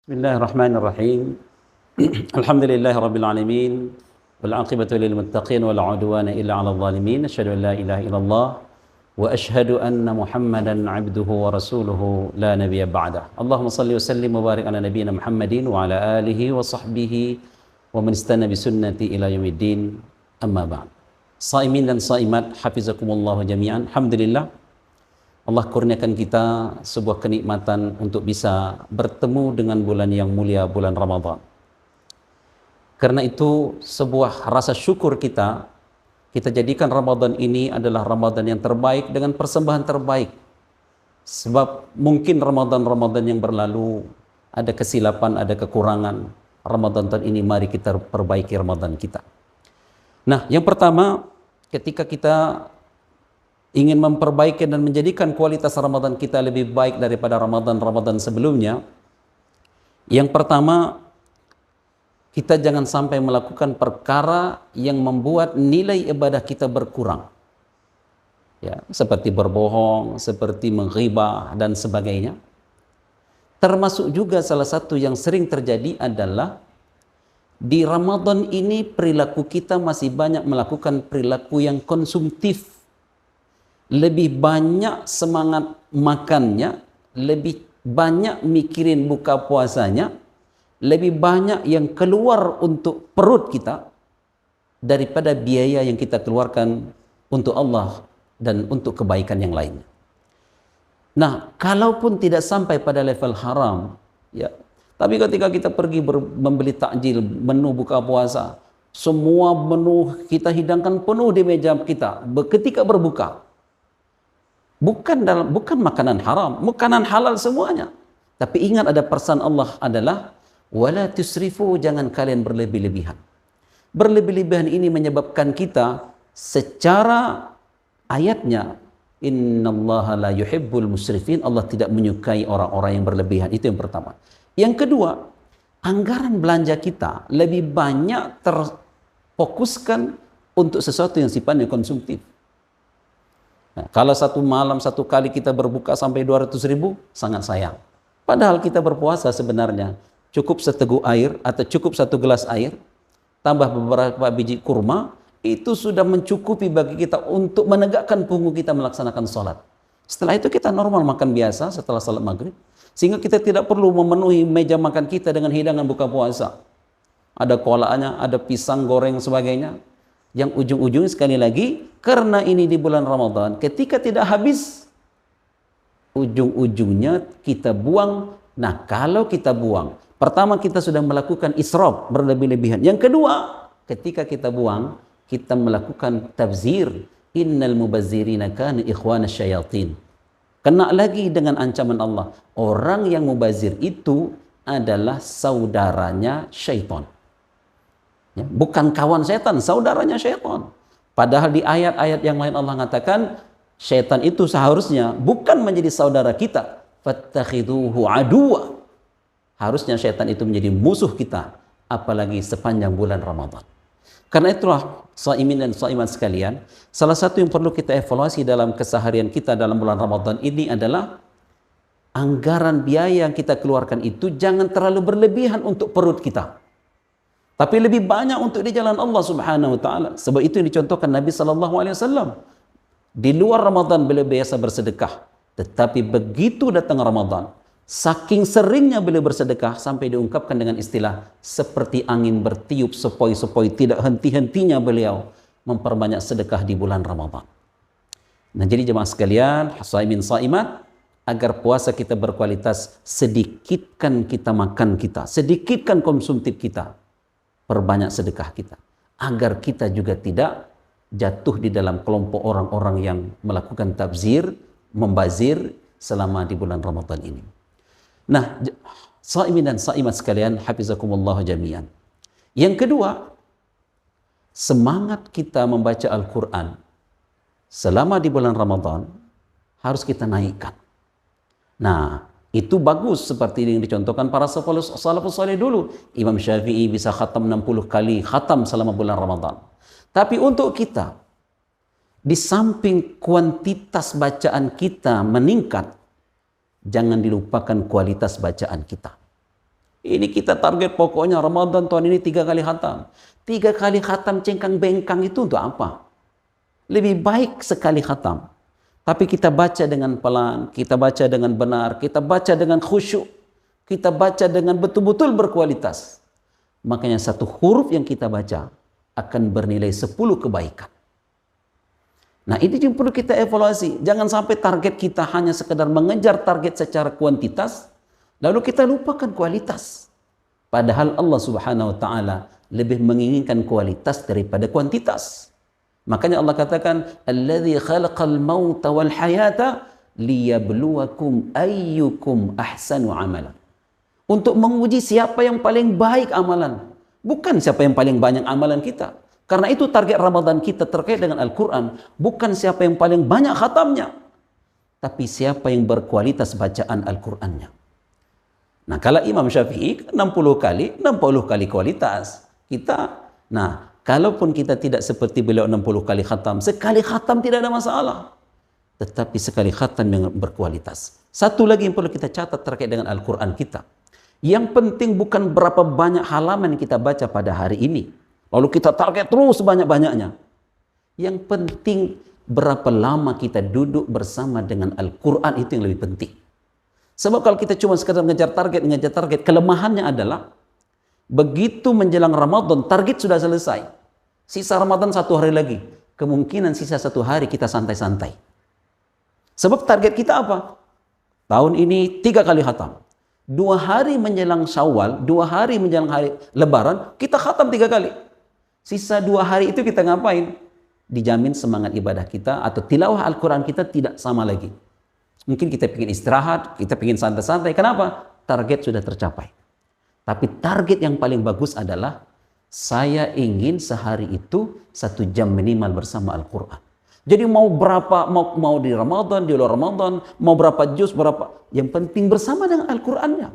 Bismillahirrahmanirrahim. Alhamdulillahi rabbil alamin. Wal 'aqibatu lil muttaqin wala 'udwana illa 'alal zalimin. Asyhadu an la ilaha illallah wa asyhadu anna Muhammadan 'abduhu wa rasuluhu la nabiyya ba'dah. Allahumma shalli wa sallim wa barik ala nabiyyina Muhammadin wa ala alihi wa sahbihi wa man istana bi sunnati ila yaumiddin. Amma ba'd. Shaimin dan shaimat hafizakumullah jami'an. Alhamdulillah Allah kurniakan kita sebuah kenikmatan untuk bisa bertemu dengan bulan yang mulia, bulan Ramadan. Karena itu sebuah rasa syukur kita jadikan Ramadan ini adalah Ramadan yang terbaik dengan persembahan terbaik. Sebab mungkin Ramadan-Ramadan yang berlalu ada kesilapan, ada kekurangan. Ramadan tahun ini mari kita perbaiki Ramadan kita. Nah, yang pertama ketika kita ingin memperbaiki dan menjadikan kualitas Ramadan kita lebih baik daripada Ramadan-Ramadan sebelumnya, yang pertama, kita jangan sampai melakukan perkara yang membuat nilai ibadah kita berkurang. Ya, seperti berbohong, seperti menghibah dan sebagainya. Termasuk juga salah satu yang sering terjadi adalah di Ramadan ini perilaku kita masih banyak melakukan perilaku yang konsumtif. Lebih banyak semangat makannya, lebih banyak mikirin buka puasanya, lebih banyak yang keluar untuk perut kita daripada biaya yang kita keluarkan untuk Allah dan untuk kebaikan yang lainnya. Nah, kalaupun tidak sampai pada level haram, ya, tapi ketika kita pergi membeli takjil, menu buka puasa, semua menu kita hidangkan penuh di meja kita ketika berbuka. Bukan makanan haram, makanan halal semuanya. Tapi ingat ada pesan Allah adalah wala tusrifu, jangan kalian berlebih-lebihan. Berlebih-lebihan ini menyebabkan kita secara ayatnya innallaha la yuhibbul musrifin, Allah tidak menyukai orang-orang yang berlebihan. Itu yang pertama. Yang kedua, anggaran belanja kita lebih banyak terfokuskan untuk sesuatu yang sifatnya konsumtif. Nah, kalau satu malam satu kali kita berbuka sampai 200.000, sangat sayang. Padahal kita berpuasa sebenarnya cukup seteguk air atau cukup satu gelas air, tambah beberapa biji kurma, itu sudah mencukupi bagi kita untuk menegakkan punggung kita melaksanakan sholat. Setelah itu kita normal makan biasa setelah sholat maghrib, sehingga kita tidak perlu memenuhi meja makan kita dengan hidangan buka puasa. Ada kolaknya, ada pisang goreng sebagainya. Yang ujung-ujungnya sekali lagi, karena ini di bulan Ramadan, ketika tidak habis, ujung-ujungnya kita buang. Nah, kalau kita buang, pertama kita sudah melakukan israf, berlebih-lebihan. Yang kedua, ketika kita buang, kita melakukan tabzir. Innal mubazzirina kana ikhwana syayatin. Kena lagi dengan ancaman Allah. Orang yang mubazir itu adalah saudaranya syaitan. Ya, bukan kawan setan, saudaranya syaitan. Padahal di ayat-ayat yang lain Allah mengatakan syaitan itu seharusnya bukan menjadi saudara kita. Fattakhiduhu aduwa. Harusnya syaitan itu menjadi musuh kita, apalagi sepanjang bulan Ramadan. Karena itulah shaimin dan shaimat sekalian, salah satu yang perlu kita evaluasi dalam keseharian kita dalam bulan Ramadan ini adalah anggaran biaya yang kita keluarkan itu jangan terlalu berlebihan untuk perut kita. Tapi lebih banyak untuk di jalan Allah Subhanahu wa taala. Sebab itu yang dicontohkan Nabi sallallahu alaihi wasallam. Di luar Ramadan beliau biasa bersedekah, tetapi begitu datang Ramadan, saking seringnya beliau bersedekah sampai diungkapkan dengan istilah seperti angin bertiup sepoi-sepoi, tidak henti-hentinya beliau memperbanyak sedekah di bulan Ramadan. Nah, jadi jemaah sekalian, shaimin shaimat, agar puasa kita berkualitas, sedikitkan kita makan kita, sedikitkan konsumtif kita. Perbanyak sedekah kita, agar kita juga tidak jatuh di dalam kelompok orang-orang yang melakukan tabzir, membazir selama di bulan Ramadan ini. Nah, shaimin dan shaimat sekalian, hafizakumullah jami'an. Yang kedua, semangat kita membaca Al-Quran selama di bulan Ramadan harus kita naikkan. Nah, itu bagus seperti yang dicontohkan para salafus saleh dulu. Imam Syafi'i bisa khatam 60 kali khatam selama bulan Ramadan. Tapi untuk kita, di samping kuantitas bacaan kita meningkat, jangan dilupakan kualitas bacaan kita. Ini kita target pokoknya Ramadan tahun ini 3 kali khatam. 3 kali khatam cengkang bengkang itu untuk apa? Lebih baik sekali khatam. Tapi kita baca dengan pelan, kita baca dengan benar, kita baca dengan khusyuk, kita baca dengan betul-betul berkualitas. Makanya satu huruf yang kita baca akan bernilai 10 kebaikan. Nah, ini yang perlu kita evaluasi. Jangan sampai target kita hanya sekedar mengejar target secara kuantitas, lalu kita lupakan kualitas. Padahal Allah Subhanahu wa taala lebih menginginkan kualitas daripada kuantitas. Makanya Allah katakan, "Allazi khalaqal mauta wal hayata liyabluwakum ayyukum ahsanu amala." Untuk menguji siapa yang paling baik amalan, bukan siapa yang paling banyak amalan kita. Karena itu target Ramadan kita terkait dengan Al-Quran, bukan siapa yang paling banyak khatamnya, tapi siapa yang berkualitas bacaan Al-Qurannya. Nah, kalau Imam Syafi'i 60 kali, 60 kali kualitas. Kalaupun kita tidak seperti beliau 60 kali khatam, sekali khatam tidak ada masalah. Tetapi sekali khatam yang berkualitas. Satu lagi yang perlu kita catat terkait dengan Al-Quran kita. Yang penting bukan berapa banyak halaman yang kita baca pada hari ini, lalu kita target terus banyak-banyaknya. Yang penting berapa lama kita duduk bersama dengan Al-Quran, itu yang lebih penting. Sebab kalau kita cuma sekadar ngejar target, kelemahannya adalah begitu menjelang Ramadan, target sudah selesai. Sisa Ramadan 1 hari lagi. Kemungkinan sisa 1 hari kita santai-santai. Sebab target kita apa? Tahun ini 3 kali khatam. 2 hari menjelang Syawal, 2 hari menjelang hari Lebaran, kita khatam 3 kali. Sisa 2 hari itu kita ngapain? Dijamin semangat ibadah kita atau tilawah Al-Quran kita tidak sama lagi. Mungkin kita ingin istirahat, kita ingin santai-santai. Kenapa? Target sudah tercapai. Tapi target yang paling bagus adalah saya ingin sehari itu 1 jam minimal bersama Al-Quran. Jadi mau berapa, mau di Ramadan, di luar Ramadan, mau berapa juz, berapa. Yang penting bersama dengan Al-Qurannya.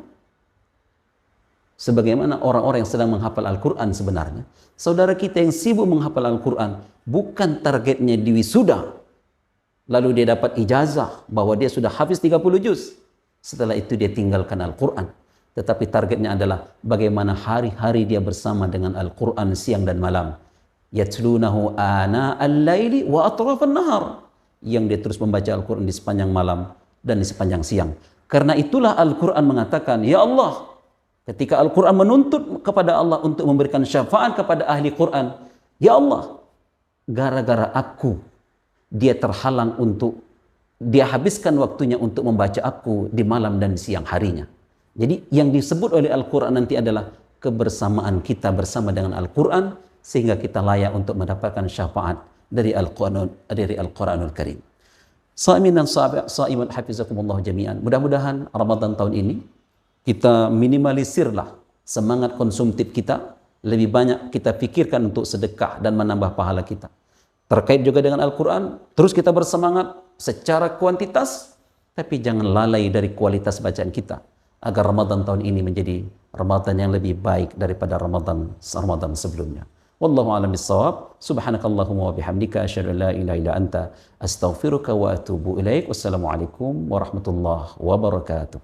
Sebagaimana orang-orang yang sedang menghafal Al-Quran sebenarnya, saudara kita yang sibuk menghafal Al-Quran, bukan targetnya di wisuda, lalu dia dapat ijazah bahwa dia sudah hafiz 30 juz. Setelah itu dia tinggalkan Al-Quran. Tetapi targetnya adalah bagaimana hari-hari dia bersama dengan Al-Quran siang dan malam. Yatlunahu ana al-laili wa atrafan nahar. Yang dia terus membaca Al-Quran di sepanjang malam dan di sepanjang siang. Karena itulah Al-Quran mengatakan, ya Allah, ketika Al-Quran menuntut kepada Allah untuk memberikan syafaat kepada ahli Quran, ya Allah, gara-gara aku, dia terhalang untuk, dia habiskan waktunya untuk membaca aku di malam dan di siang harinya. Jadi yang disebut oleh Al-Quran nanti adalah kebersamaan kita bersama dengan Al-Quran, sehingga kita layak untuk mendapatkan syafaat dari Al-Quranul Karim. Sha'imin dan sha'imat hafizakumullah jami'an. Mudah-mudahan Ramadan tahun ini kita minimalisirlah semangat konsumtif kita, lebih banyak kita pikirkan untuk sedekah dan menambah pahala kita. Terkait juga dengan Al-Quran, terus kita bersemangat secara kuantitas, tapi jangan lalai dari kualitas bacaan kita, agar Ramadan tahun ini menjadi Ramadan yang lebih baik daripada Ramadan sebelumnya. Wallahu a'lam bissawab. Subhanakallahumma wa bihamdika asyhadu an la ilaha illa anta astaghfiruka wa atubu ilaik. Wassalamualaikum warahmatullahi wabarakatuh.